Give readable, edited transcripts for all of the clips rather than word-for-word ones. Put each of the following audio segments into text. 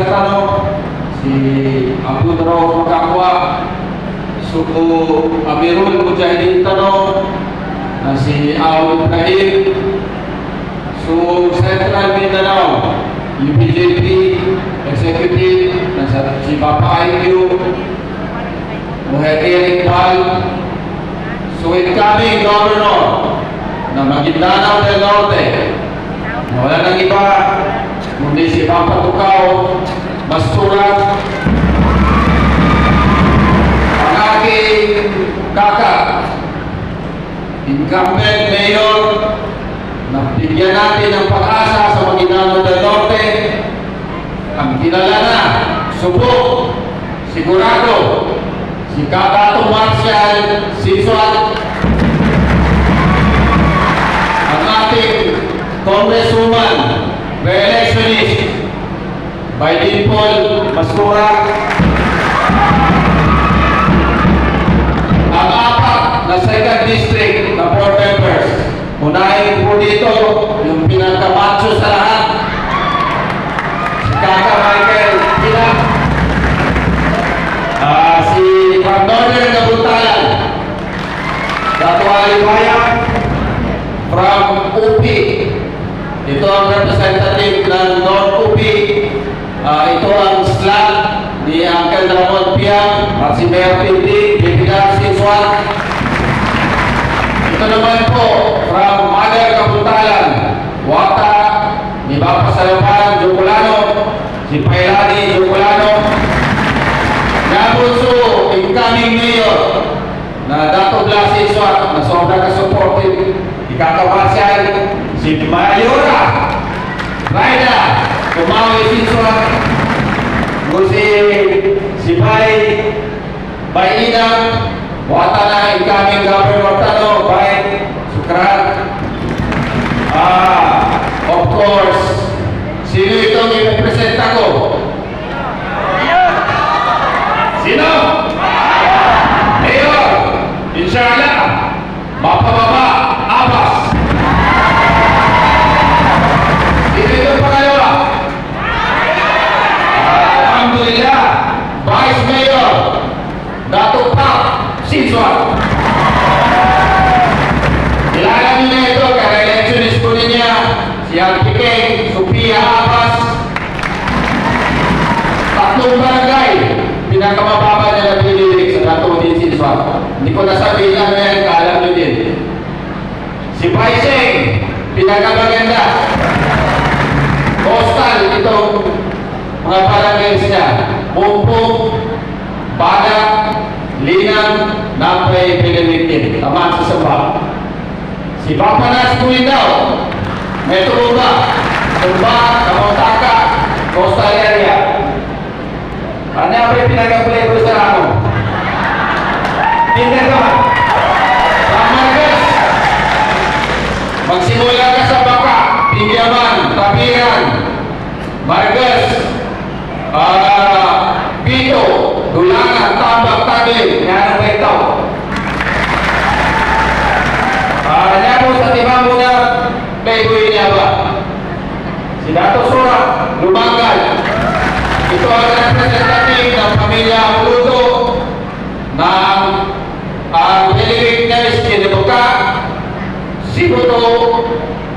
Tano, si Abu Daro Makakwa, suku Amirul Mujahidin Tano, na si Aul Ibrahim, su Central Mindanao, UPJP, Executive, na si Bapak IQ, Muhyiddin Iqbal, su incoming Governor, na Maguindanao del Norte, wala nang iba, kundi si Papa Tukaw, Masturat, ang aking kakak, incumbent mayor, na bigyan natin ng pag-asa sa Maguindanao del Norte, ang kilala na, subok, sigurado, si Kakato Marcial Siswat, ang ating Congresswoman, re-electionist, by Dimple Mastura, ang apat na second district na board members. Unahin po dito yung pinagkamacho sa lahat, si Kaka Michael Pila, si From Northern Nabuntalan, Dato' Alibayan, from UP. Ito ang representative ng North UP. Ito ang slot ni Uncle Ramon Piang at si Mayor Pinti, Bibilang Siswat. Ito naman po from Mother Kabuntalan, Wata, ni Bapa Salapan Jocolano, si Pailani Jocolano. Nabunso, incoming mayor na Dato' Blas Siswat, na sobrang ka-supportive, ikakawasyal, si Mayora Raida Kumawi Siswat, si Bay Bainang, wata na incoming Governor Tano, Bay Sukrat. Of course, sino itong ipipresenta ko? Sino? Mayor, inshallah, mapababa, Abbas. Sino itong pangalawa? Alhamdulillah, Vice Mayor, Dato' Pap Siswat. Kilala niyo na ito, kaka-electionist ko niya, si Alpikeng Sophia Abbas. Tatlong barangay, pinakamababa niya na pinilig sa Dato' din Siswat. Hindi ko nasabihin ano yan, kaalam nyo din. Si Paiseng, pinakamaganda. Coastal, itong mga barangays niya. Bumpong, Badak, Linang, Napay, Pinilitin. Tamaan sa Sabah. Si Papanas Buindaw, Metro Uba, Tumba, Kamotaka, Coastal area. Ano ang pinagkakulay ko sa ramo? Tinder naman. Marcos, magsimula ka sa Baka, Pinyaman, Tapiran, Marcos, Pito, Dulangan, Tambak, Tagig, yan ang itaw. Niya po sa timang muna, Payboy niya ba? Si Dato' Sora, Lumangal. Ito ang representative ng pamilya Muluto ng Pilipig na Iskinibuka, Sibuto,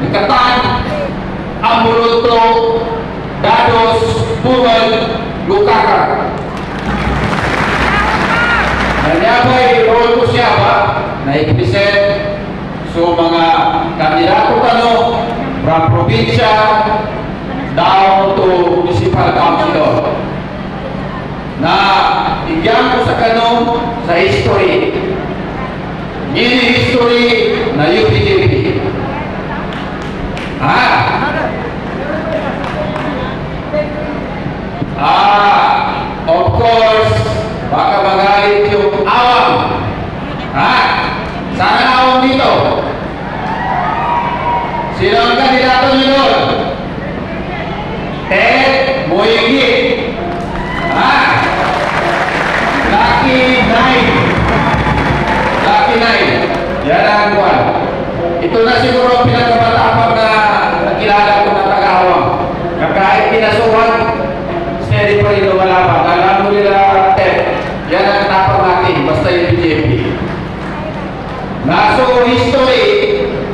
Nikatan, Amuluto, Dados, Bumal, Lukaka. Nanyabay, role ko siya ba? Na-ipresent so mga kandidato kano from probinsya down to municipal councilor na igyan ko sa kano sa history. Mini history na UPJP. Of course, baka magalit yung awam. Sana awam dito. Sino ang kandidato nyo doon? Ted Moyingi. Lucky 9. Yan ang kuwan. Ito na siguro pinagkamatapang na nakilala ko na taga-awam. Kahit pinasuhan, steady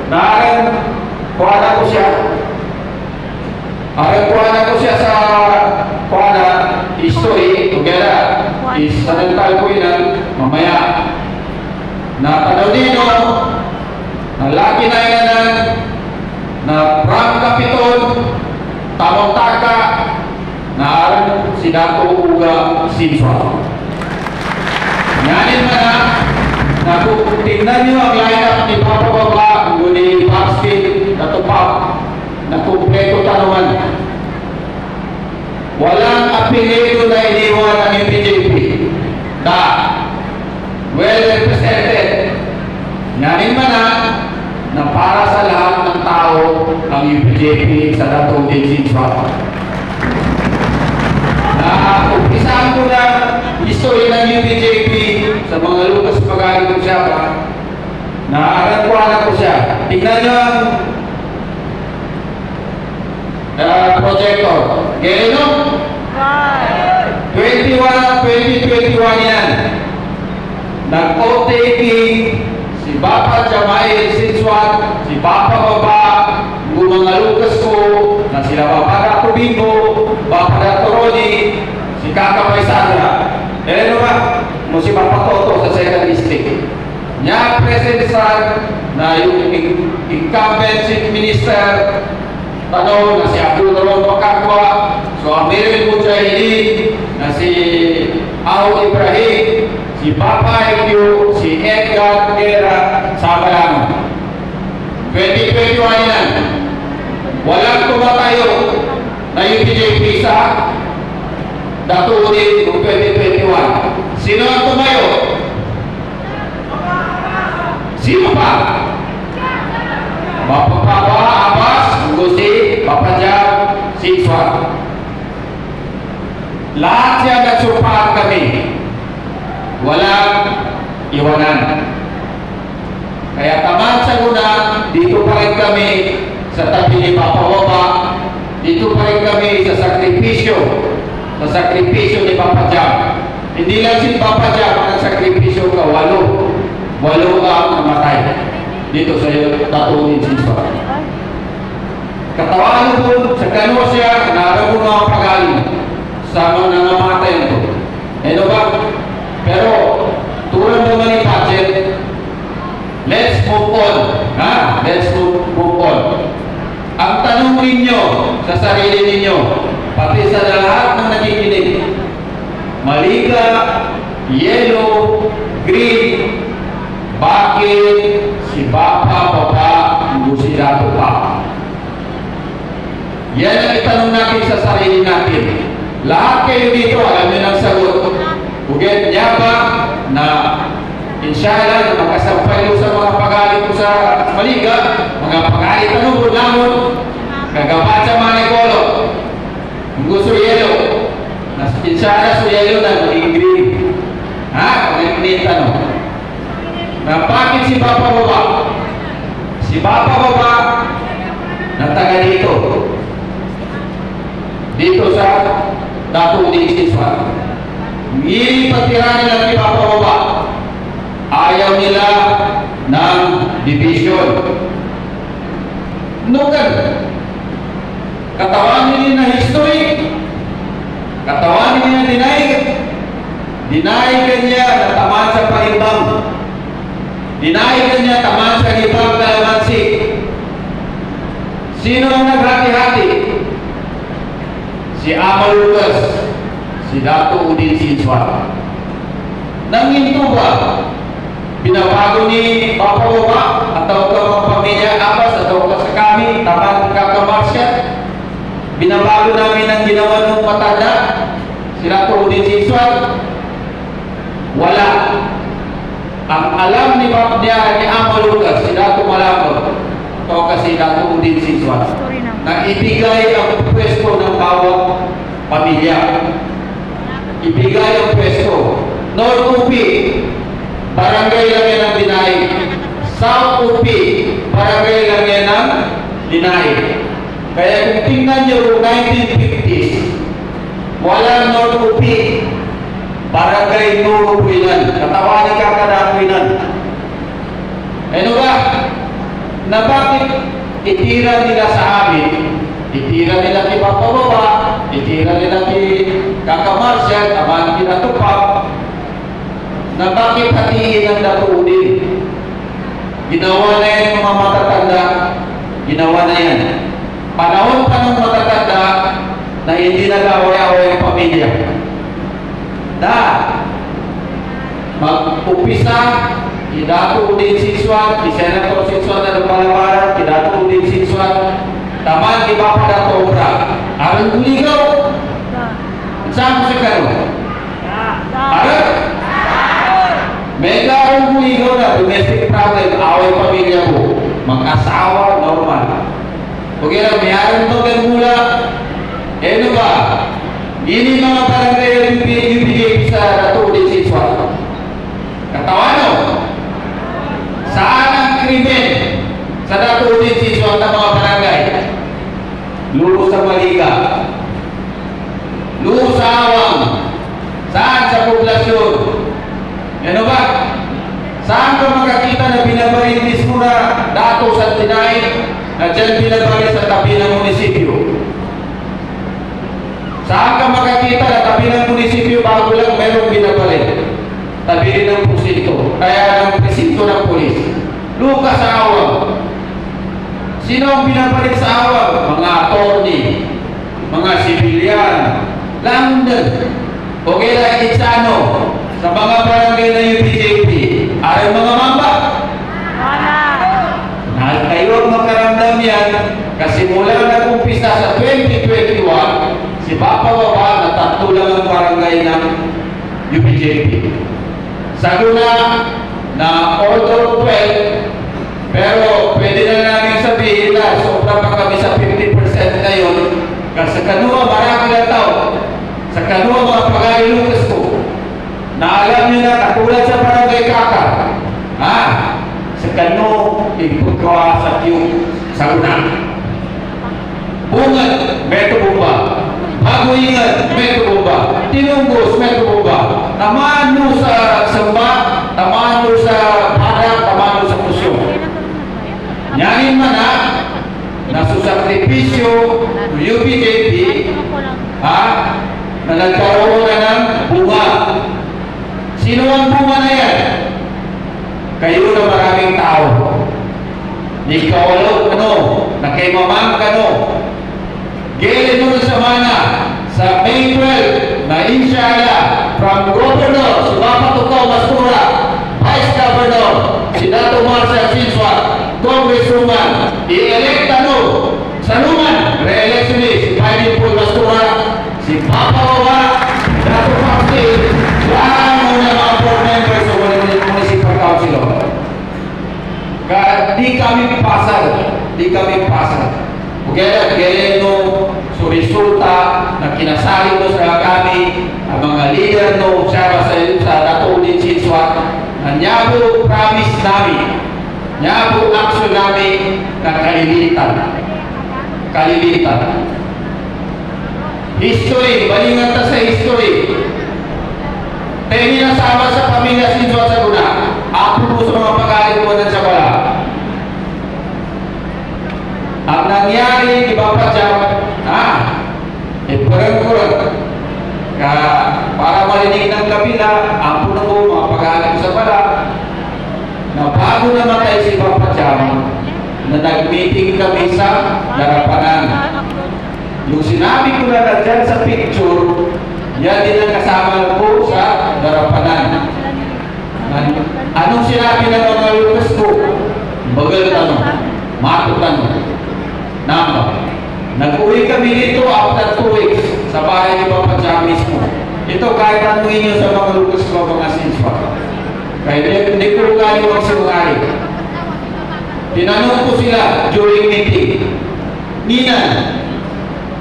Naaran, kuha ko siya. Aran kuha ko siya sa kuha history, together, is sanental ko yun, mamaya. Natanaw dito, na laki na inanan, na Frank Capitol, Tamong Taka, naaran si Dato Uga Sinswa. Ngayon na kung tingnan nyo ang line-up ni Papa Baba, ni Baskin, Dato Pap, na kumpleto tanungan. Walang apelido na iniwan ang UPJP. Well represented. Ngayon na para sa lahat ng tao ang UPJP sa Dato Uga Sinswa. Umpisahan ko na history ng UPJP sa mga Lucas Magaling ko siya pa. Naarantuan ko siya. Tignan nyo ang projector. Gaya no? 2021 yan. Nag-OTP si Bapa Jamail Sinswat, si Bapa Baba, mga Lucas ko, na sila Bapa Dato Bingo, Bapa Dato Rodi, si Kaka Paisandra. Ano ba? Mo si Papa Toto sa second district. Niya present sa na yung incumbent chief minister na si Abdul Rahman Makakwa, so Amiril Mujahideen, na si Ao Ibrahim, si Papa Ekyo, si Edgar Guerra, sama lang. 2021 yan. Walang tumatayo na UPJP sa Dato Uga noong 2021. Sino ang tumayo? Sino pa? Bapa Papa Abbas, Gusi, Papa Jam, Sinswa. Lahat siya nagsumpahan kami. Walang iwanan. Kaya tamad sa guna, dito pa rin kami sa tabi ni Papa Baba. Dito pa rin kami sa sakripisyo ni Papa Jam. Hindi lang si Papa Jam ang sakripisyo ka, walo ang namatay dito sa Dato Uga Sinswa. Katawan po sa kano siya, naramo nga ang pagaling sa mga namatay nito. Ano ba? Pero tulad naman ni budget, let's move on. Let's move on. Ang tanong ninyo sa sarili ninyo, pati sa lahat ng nakikinig, Maliga, yellow, green, bakit si Bapa Baba Gusi Dato pa? Yan ang itanong natin sa sarili natin. Lahat kayo dito, alam nyo ng sagot. Uget niya ba na inshallah na makasampay sa mga pagalit ko sa Maliga, mga pagalit na lamon, kagapat sa Manikolo, kung gusto yellow, inshallah so yellow na maging green. Kung yung tanong. Na bakit si Papa Baba? Si Papa Baba na taga dito sa Dato Uga Sinswa. Ipagtira nila ni Papa Baba. Ayaw nila ng division. Nugan. Katawan nila na history. Katawan nila deny. Deny kanya na taman sa palimbang. Deny kanya taman sa libang kalamansi. Sino ang naghati-hati? Si Ama Lucas, si Dato Uga Sinswa. Nanginto ba? Binabago ni Papa Baba atau ke pamilya Abbas atau sa kami, taman kakamasya? Binabago namin ang ginawa ng matanda, si Dato Uga Sinswa? Wala. Ang alam ni Papa ni Ama Lucas, si Dato Malabog, o kasi Dato Uga Sinswa, na ibigay ang pwesto ng bawat pamilya. Ibigay ang pwesto. North UP, barangay lang yan ang dinay. South UP, barangay lang yan ang dinay. Kaya kung tingnan nyo 1950s, walang North UP, barangay Nurupuinan. Katawanin ka Kadapuinan. Ano ba? na bakit itira nila sa amin, itira nila kay Papa Baba, itira nila kay Kaka Marcial, aman kinatupag, na bakit hatiin ang datuudin. Ginawa na yan mga matatanda, ginawa na yan. Panahon pa ng matatanda na hindi nag-away-away ang pamilya. Mag-upisa, idatuudin si Swat, si Senator si Swat na nagpalabaran, idatuudin si Swat, taman iba pa na obra. Aral guligaw. Saan mo si Karo? Aral? May aral guligaw na domestic problem, away pamilya mo. Mag-asawa, normal. Okay lang, may aral mo ganmula. Ano ba? Ini mga barangay yung bigay sa natuudin si Swat. Katawano? Saan ang krimen sa natuudin si Swat ng mga barangay? Luro sa Maliga, luro sa Awang, saan sa poblasyon? Ano ba? Saan ka makakita na binabarin mismo na dato sa Tinay na dyan binabarin sa tabi ng munisipyo? Saan ka makakita na tabi ng munisipyo bago lang merong binabarin? Tabi rin ng presinto, kaya ng presinto ng polis. Luka sa Awang. Sino ang binabalit sa Awang? Mga attorney, mga sibilyan, London, o kaya Itsano, sa mga barangay na UPJP, ay mga mamba. Kayo ang makaramdam yan, kasi mula nag-umpisa sa 2021, si Papa Baba na tatlo lang ang barangay ng UPJP. Saguna na order 12, pero pwede na namin sabihin na sobra pa kami sa 50% ngayon. Kasi sa kanua marami na tao. Sa kanua mga pag-ailukas ko. Na alam nyo na katulad sa barangay Kaka. Sa kanua ipagkawa sa tiyong saguna. Bungat, Metro Bomba. Baguingan, Metro Bomba. Tinunggos, Metro Bomba. Tamano sa Samba, tamano sa Barak, tamano sa Pusyo. Nyanin man nasusakripisyo ng UPJP na nagkaroon na ng bunga. Sino ang bunga na yan? Kayo na maraming tao. Ikaw ano, na kay mamang kano. Gilin mo sa mana sa May 12 na inshallah from Governor si Papa Tukaw Mastura, Vice Governor si Dato Marcial Sinswat, Congresswoman i-elect sa Luman, re-electionist si Biden Paul Mastura, si Papa Baba, Dato Marcial, yan muna mga board members sa Municipal Council. Di kami pasal. Kaya no, so resulta na kinasali mo sa kami, ang mga leader no, siya sa Natuudin Sinswat, na nyabo promise namin, nyabo action namin na kalilitan. History, balingan ta sa history. Tengi nasama sa pamilya Sinswat sa guna, ako po sa mga pag-alipunan sa bala. Ang nangyari, di ba pa dyan? Kurang-kurang. Para marinig ng kabila, ang puno mo, mga pag-aalam sa bala, na bago namatay si Papa Jam, na nag-meeting kami sa Darapanan. Yung sinabi ko na dyan sa picture, yan din ang kasama ko sa Darapanan. Anong sinabi ng mga Lucas ko? Bagal tanong, mato tanong. Nag-uwi kami dito after 2 weeks sa bahay ni Papa Jam mismo. Ito kahit tanungin nyo sa mga Lucas ko, mga Sinswat. Kahit hindi ko galing magsinungali. Tinanong ko sila during meeting, Nina,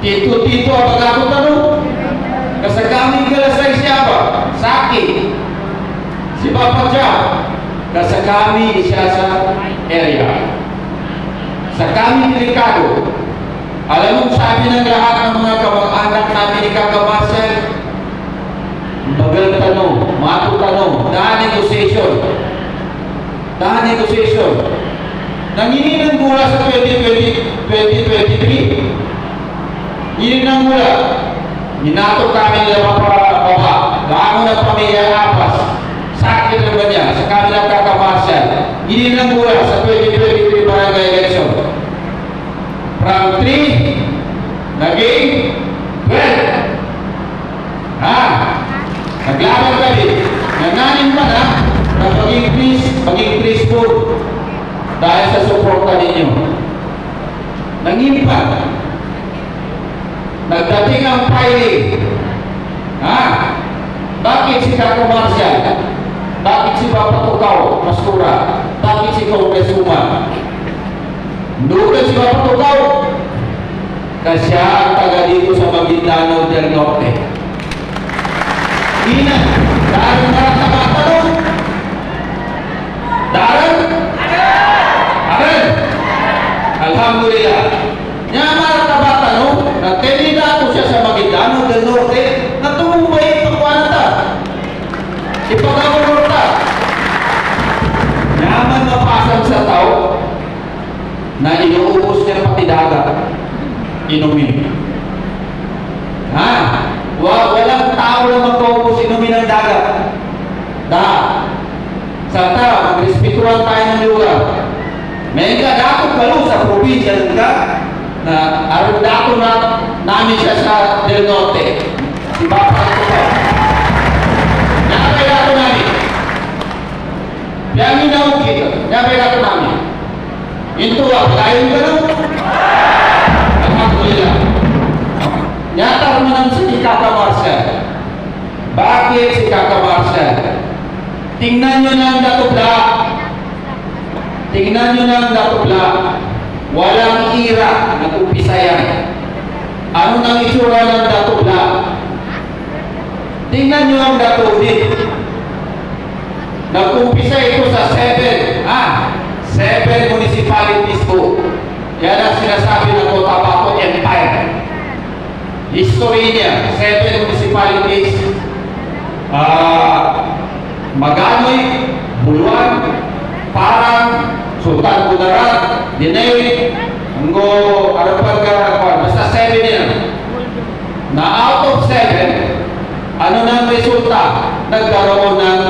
Tito, apag ako tanong? Kasagaming galasay siya ba? Saki. Si Papa Jam, kasagami siya sa area. Sa kami delikado. Alam mo, sabi ng lahat ng mga kamag-anak namin ni Kaka Marcial, bagal tanong, mato tanong, dahan negotiation. Nangingi ng gula sa 2023. Hiling ng gula. Minato kami nila mapababa. Gaano ng pamilya apas. Sakit naman niya sa kanilang kakamasyan. Hiling ng gula sa 2023 barangay election. From 3, naging 12. Naglaban kami. Nananin pa na mag-increase po dahil sa suporta ninyo. Nangimpan. Nagdating ang filing. Bakit si Kako Marcial? Bakit si Papa Tukaw, Mastura? Bakit si Congresswoman? Doon si Papa Tukaw. Kasi siya ang taga dito sa Maguindanao del Norte. Ina, dahil na matanong. Dahil? Alhamdulillah. Nyamar na matanong, nagkanida ako siya sa Maguindanao del Norte, natumumbay ipagkuhan ta. Ipagkakulor ta. Nyaman mapasang sa tao, na inuubos niya pati dagat, inumin. Walang tao na magpaubos inumin ng dagat. Sa tao, magrespetuhan tayo ng lugar. May kadakot kalo sa probinsya na aron dako na namin siya sa Del Norte. Si Papa Tukaw. Nakapay dako namin. Yang inaw kita. Nakapay dako namin. Ito pagayon ka lang. Alhamdulillah. Nyata naman si Kaka Marcial. Bakit si Kaka Marcial? Tingnan nyo na ang datubla. Tingnan nyo na ang datubla. Walang ira na umpisa yan. Ano nang itsura ng datubla? Tingnan nyo ang datubli. Nag-umpisa ito sa 7 municipalities po. Yan ang sinasabi ng Cotabato Empire. History niya, 7 municipalities. Maganoy, Buluan, Parang, Sultan Kudarat, Dinay, basta 7 yan. Na out of 7, ano nang resulta? Nagkaroon ng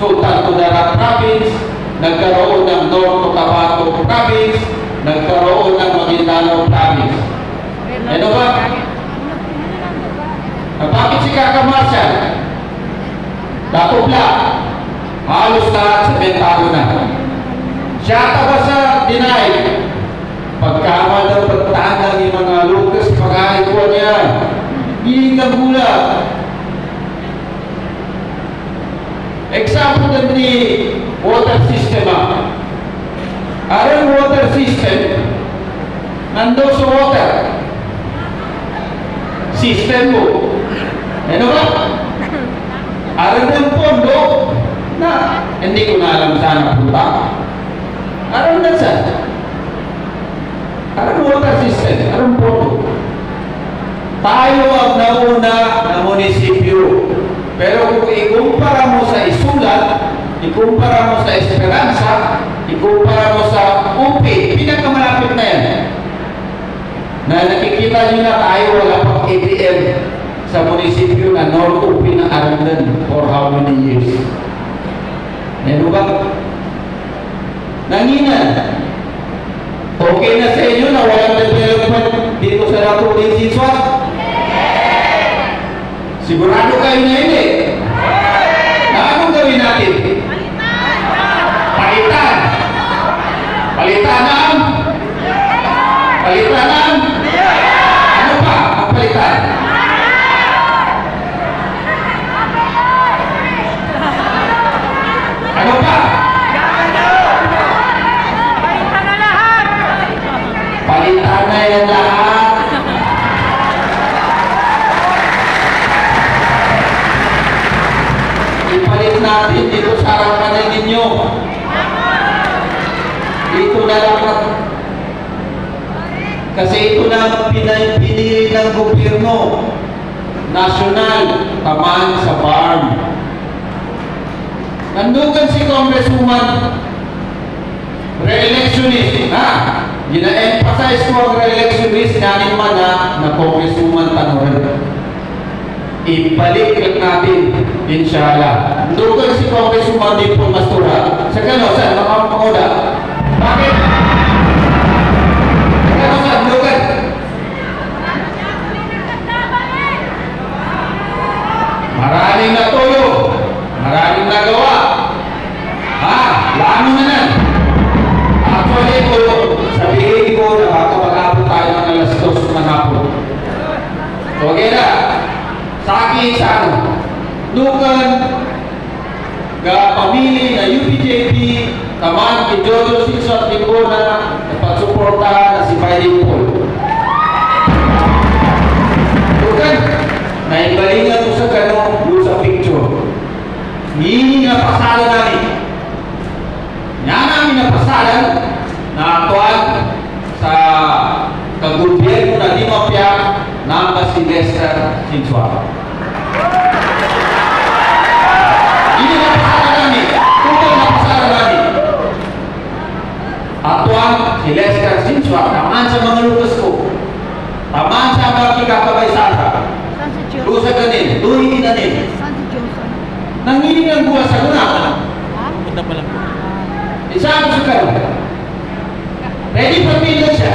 Sultan Kudarat Province, nagkaroon ng North Cotabato Province, nagkaroon ng Maguindanao Province. Ano ba? Bakit si Kaka Marcial? Datubla. Halos lahat sa bentado na. Siya taga sa Dinay. Pagkama daw pagtaan ng mga Lucas, pag-ahit ko niya. Hindi ka gula. Example na ni water system. Arang water system, nando sa water system mo. Ano ba? Arang ng pondo na hindi ko na alam saan punta. Arang na saan? Arang water system, arang pondo. Tayo ang nauna na munisipyo. Pero kung ikumpara mo sa Isulat, ikumpara mo sa Esperanza, ikumpara mo sa UP, pinakamalapit na yan. Na nakikita nyo na tayo wala pang ATM sa munisipyo na North UP na Arandan for how many years. Ano ba? Nanginan. Okay na sa inyo na walang development dito sa Raputin Siswat? Sigurado kayo na hindi. Na anong gawin natin? Palitan. Palitan ang? Palitan ang? Ano pa ang palitan? Ano pa? Palitan na lahat. Palitan na yan lahat. Ipalit natin dito sa harapan ninyo. Ito na lang. Kasi ito na pinili ng gobyerno. National, tamaan sa farm. Nandugan si Congresswoman re-electionist, ha? Gina-emphasize ko ang re-electionist nanin man na Congresswoman Tanorin. Ibalik lang natin, inshallah. Doon si Congresswoman din po Mastura. Sa gano'n, saan? Makamuda. Bakit? Sa gano'n, saan? Doon. Maraming natuyo. Maraming nagawa. Ha? Lano na nan. Actually ko, sabihin ko na baka mag-abot tayo ng alas 2 ng hapon. So, okay na. Sa akin, sa ano? Nukan, pamili na UPJP, taman kay Jojo Silsot Limona, napagsuporta na si Fighting Paul. Nukan, naibalingan ko sa gano'n doon sa picture. Hindi na pasalan namin. Yan namin na pasalan na actual sa kagobyerno na di mapya ng si Lester Sinsuara. Hindi na pasalan namin. Tunay na pasalan namin. Actual si Lester Sinsuara. Taman sa mga lutas ko. Taman sa mga kikakabay sana. Doon sa ganin. Doon hindi na din. Nanginig ng buwan sa guna. Punta pa lang po. Isa ako sa karoon. Ready for tingnan siya.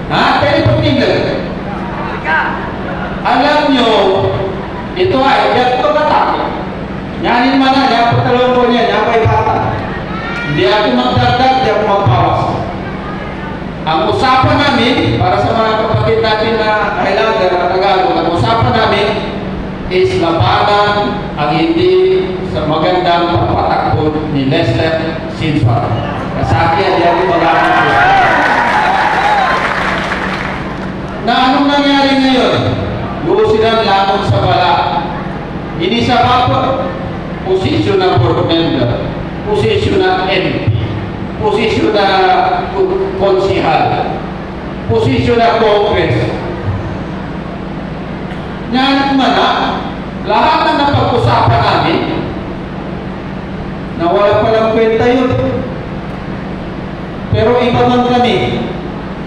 Ha? Ready for tingnan. Alam nyo, ito ay, yan ito katake. Yanin man na, yan patalong ko niya, yan may bata. Hindi ako magdagdag, hindi ako magbawas. Ang usapan namin, para sa mga kapatid natin na Highlander at Tagalog, ang usapan namin is labanan ang hindi sa magandang pagpatakbo ni Lester Sinsuara. Kasakyan, yan yung magamit ko. Na anong nangyari ngayon? Doon silang lamon sa bala. Hindi sa bapa, posisyon na board member, posisyon na MP, posisyon na konsihal, posisyon na Congress. Yan man lahat na napag-usapan namin, na wala palang kwenta yun. Pero iba man kami,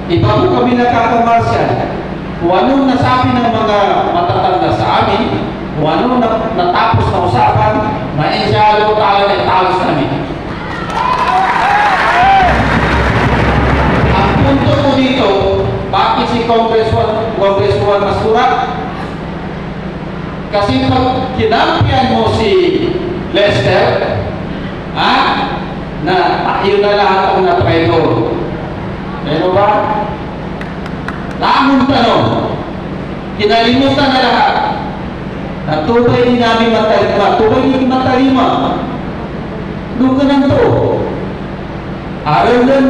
iba po kami nakakamarsyal. Kung anong nasabi ng mga matatanda sa amin, kung anong natapos na usapan, na-ensyalo tayo na italos namin. Ang punto ko dito, bakit si Congresswoman Mastura? Kasi pag kinampihan mo si Lester, na yun na lahat ang na-traidor. Ano ba? Lamang tanong, kinalimutan na lahat na tubay din namin matalima, tubay din matalima. Doon ka nang to. Araw lang,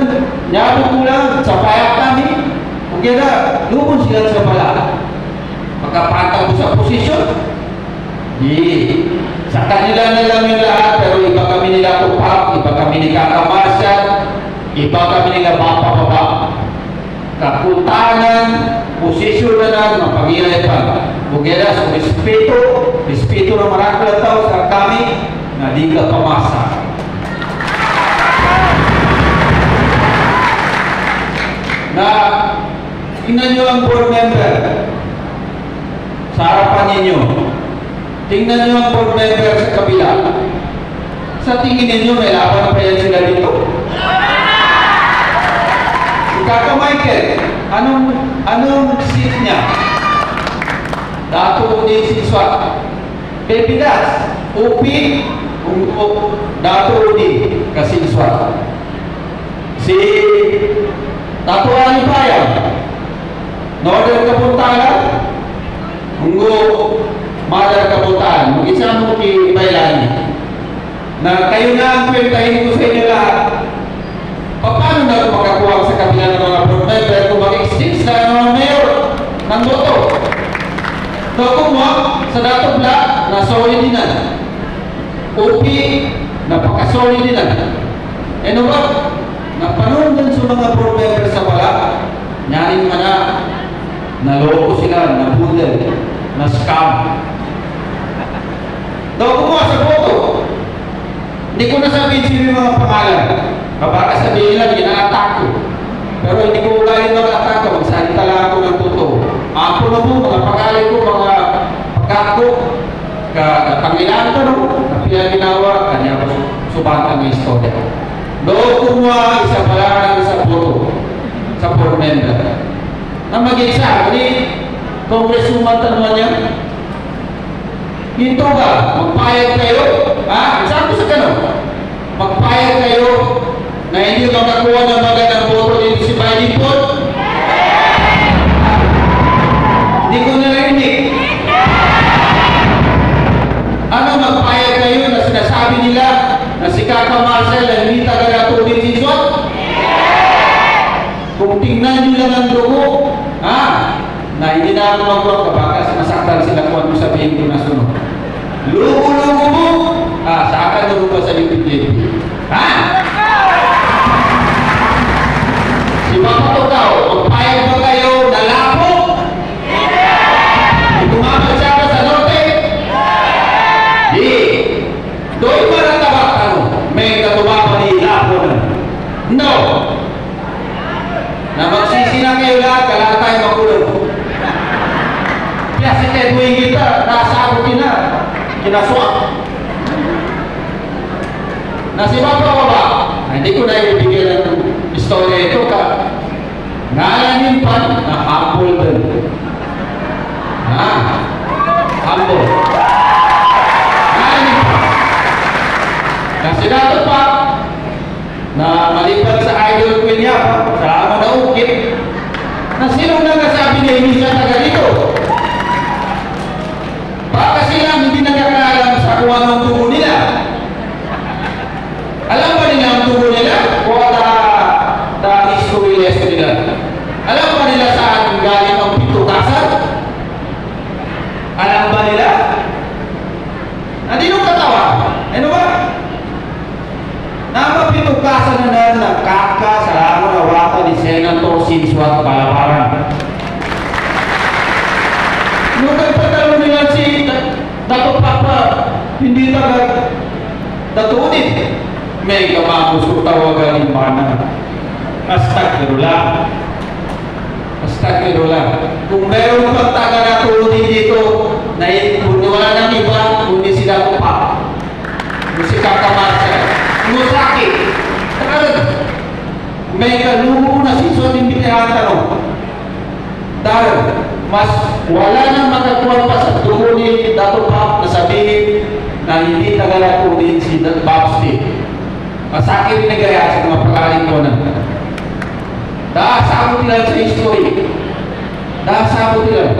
nyabot ko lang, sa payak namin. Kung kaya doon sila sa pala. Magkapatang ko sa posisyon. Sa kanila na lang yung lahat, pero iba kami nila tupak, iba kami nagkakamasyan, iba kami nila mapapaba. Kapuntanan, posisyon na lang, mapag-irapan. Bugera, so respeto na marami na tao sa kami, na di ka pamasa. Na, tingnan nyo ang board member, sa harapan ninyo. Tingnan nyo ang board member sa kabila. Sa tingin ninyo, may laban pa yan sila dito. Kaka Michael, anong seat niya? Dato din si Swat. Bebidas, UP, Dato din kasi Swat. Si Dato Alibayan, Northern Kabuntalan, Munggo Mother Kabutaan, mag-isa mo kay Bailani, na kayo na ang kwentahin ko sa inyo lahat. Paano na makakuha sa kabila ng mga board member kung mag-exchange na ng mga mayor ng boto? Doon mo, sa Dato Black, na solid din na. OP, napaka-solid din na. Ano ba? Napanong din sa mga board member sa pala, nyaring man na, naloko sila, nabudel, na-scam. Doon mo sa boto. Hindi ko na sabi sabihin sino yung mga pangalan. Baka sabihin lang, ina-attack ko. Pero hindi ko ugali mag-attack ko. Magsalita lang ako ng totoo. Ako na po, mga pangalan ko, mga pagkako, kapangilan ko, no? Na pinaginawa, kanya ko subatan ng istorya. Doon kumuha, isa pa lang sa photo, sa board member. Na mag-isa, ni Congresswoman tanungan niya, ito ba, magpayag kayo? Ha? Sabi sa gano'n, magpayag kayo na hindi makakuha ng magandang boto dito si Biden po? Hindi ko narinig. Ano magpayag kayo na sinasabi nila na si Kaka Marcel ay hindi taga-natubig si Sot? Kung tingnan nyo lang ang dugo, ha? Na hindi na ako mag-work, baka masaktan sila kung ano sabihin ko na sunod. Lugo-lugo mo! Sa akin lugo pa sa lipid-lipid. Ha? Si Papa Tukaw, magpayag ba kayo na lapo? Tumama siya ka sa norte? Di. Doon ba natabak ano? May katumapa ni lapo na? No! Na magsisi na kayo lahat, kailangan tayo makulong. Kaya si Edwin kita, nasabutin na, kinaswak. Nasibak pa ba? Hindi ko na ibigyan ng istorya ito ka. Ngalanin pa na humble din. Humble. Ngalanin pa. Nasinato pa na malipat sa idol ko niya, sa ama na ukit, na sino na nasabi niya hindi siya taga dito? Baka sila hindi nagkakalam sa kung anong tubo nila. Alam ba nila ang tubo nila? O the history lesson nila? Alam ba nila saan galing ang pitukasan? Alam ba nila? Nandito katawa? Ano ba? Napapitukasan na ng Kaka sa lamang awatan ni Senator Sinswat Palaparan. Nung nagpatalo nila si Dato Papa, hindi tagad datunin. May kamamusok tawagan ng mana. Astagfirullah. Astagfirullah. Kung meron pang taga natunin dito, na wala nang iba, kundi si Dato Papa. Kung si Kaka Marcel. Musaki. May kaluho na si Sotin Bitehata no. Dahil mas wala nang makakuha pa sa dugo ni Dato Pap na sabihin na hindi tagalatunin si Bob Steve. Masaki rin nagaya sa mga pag-aaling ko na. Dahil sabot nila sa history. Dahil sabot nila.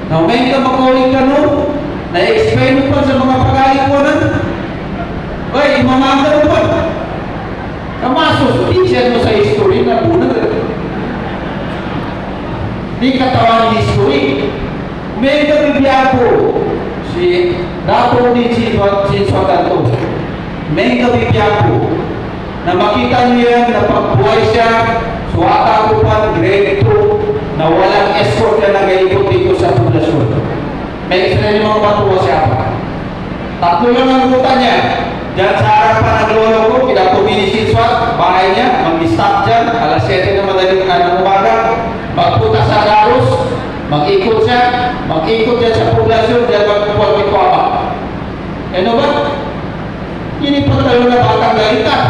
Na may ka makuling ka no, na-explain mo pa sa mga pag-aaling ko na. Oy, mamangga mo pa. Kamasos, teacher mo sa history na bunag. Di katawan ni history. May nabibiyako si Dato ni Sinswatan to. May nabibiyako na makita niyo yan na pagbuhay siya, suwata ko pa, grade 2, na walang escort na nag-iikot dito sa poblasyon. May isa na yung mga batuwa siya pa. Tatlo lang ang ruta niya. Diyan sa harapan ng lolo ko, pinatumi ni Sinswat, bahay niya, mag-stop dyan, alas 7 na madaling ng umaga, magpunta sa Darus, mag-ikot siya, mag-ikot dyan sa poblasyon, dyan magpupuan ni Papa. Ano ba? Inipagtalo na batang galitan.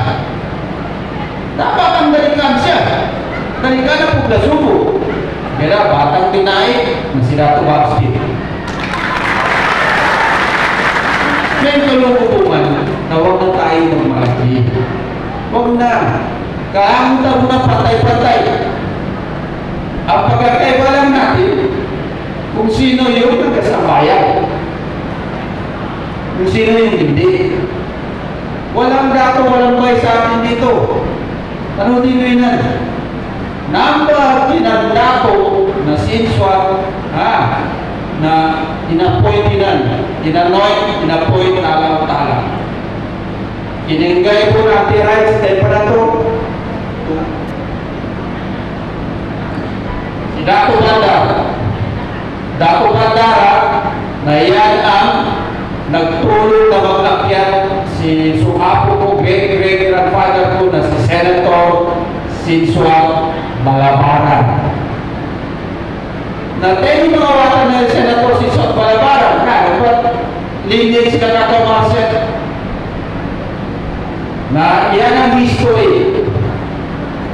Batang galitan siya. Galitan na poblasyon mo. Kaya batang tinaik, na sila tumabsti. May kalungkupungan na huwag na tayo ng malaki. Huwag na. Kaamutan mo na patay-patay. Ang pagkakaiba lang natin kung sino yung nagkasabayan. Kung sino yung hindi. Walang dato, walang bay sa atin dito. Ano din yun yan? Number pinagdato na Sinswat, na inapointinan, inanoint, inapoint na Allah Ta'ala. Iningay po na anti-rights, tayo pa na ito. Si Dato Bandara, na yan ang nagtulong na mag-akyat si Suhapo ko great grandfather ko na si Senator Sinsua Balabaran. Na tayo mga watan na Senator Sinsua Balabaran, dapat lineage ka na ito mga set. Na yan ang history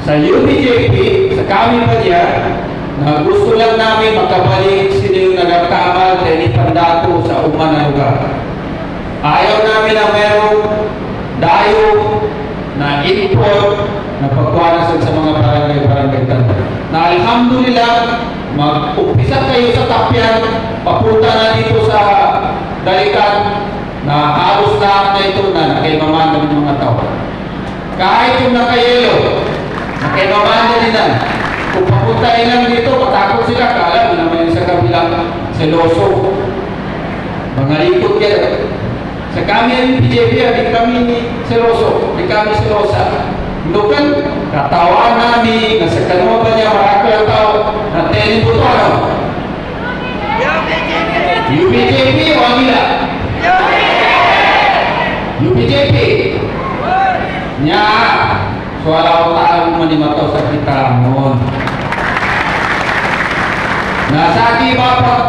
sa UBJP, sa kami pa niya, na gusto lang namin makabalik sila yung nagkamal na ipandato sa uman na lugar. Ayaw namin na merong dayo na import na pagkuhanasan sa mga barangay tanda. Na alhamdulillah, mag-umpisa kayo sa Tapyan, papunta na dito sa Dalikan, na halos lahat na ito na nakaimaman ng mga tao. Kahit yung nakayelo, nakaimaman na din na. Kung papuntahin lang dito, matakot sila, kaalam naman sa kabilang seloso. Mga likod yan. Sa kami ang PJP, di kami seloso, di kami selosa. Lukan, katawan namin, nasa kanwa ba niya, marakal tao, na tenin po ito, ano? UBJP o Angila? UBJP. Nya, sualaw tayo manimataw sa kita mo. Nasa akin bapak,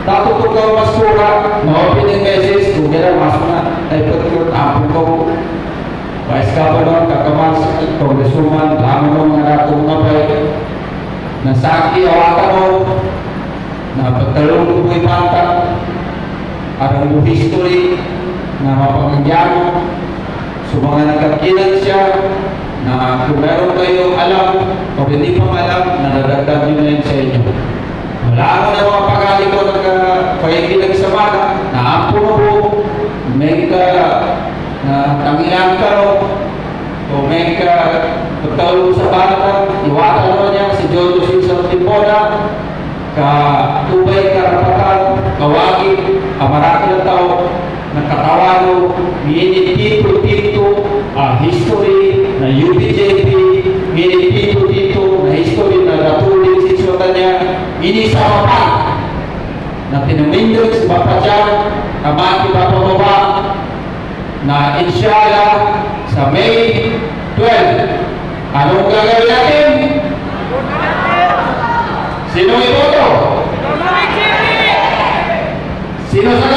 tatutugaw mas pura, na-open yung message, kung gano'n mas na, ay pagkakot ampun ko. Vice Governor, Kakamas, Congresswoman, lama mo mga ratong mabay. Nasa akin, awakan mo, na pagtalong ko po'y pantang, arang mo history, na mapagagyan mo, so mga nagkakilan siya, na kung meron kayong alam, o hindi pa alam, nadadagdag nyo na yun sa inyo. Wala mo na mga pag-ali ko nagpahigilag sa mana, naampo mo po, may ka, na tangilang ka ro, o may ka, pagtalo sa bata, iwata naman niya si John Lusin sa Timpona, ka tubay karapatan, kawagi, amaraki na tao, nakatawano, minitito history na UBJP, minitito na history na natuloy si Sota niya, inisama pa na tinumindog si Bapa Jan, kamati Bapa Baba, na inshallah sa May 12, anong gagawin natin? Sino iboto? Sino sa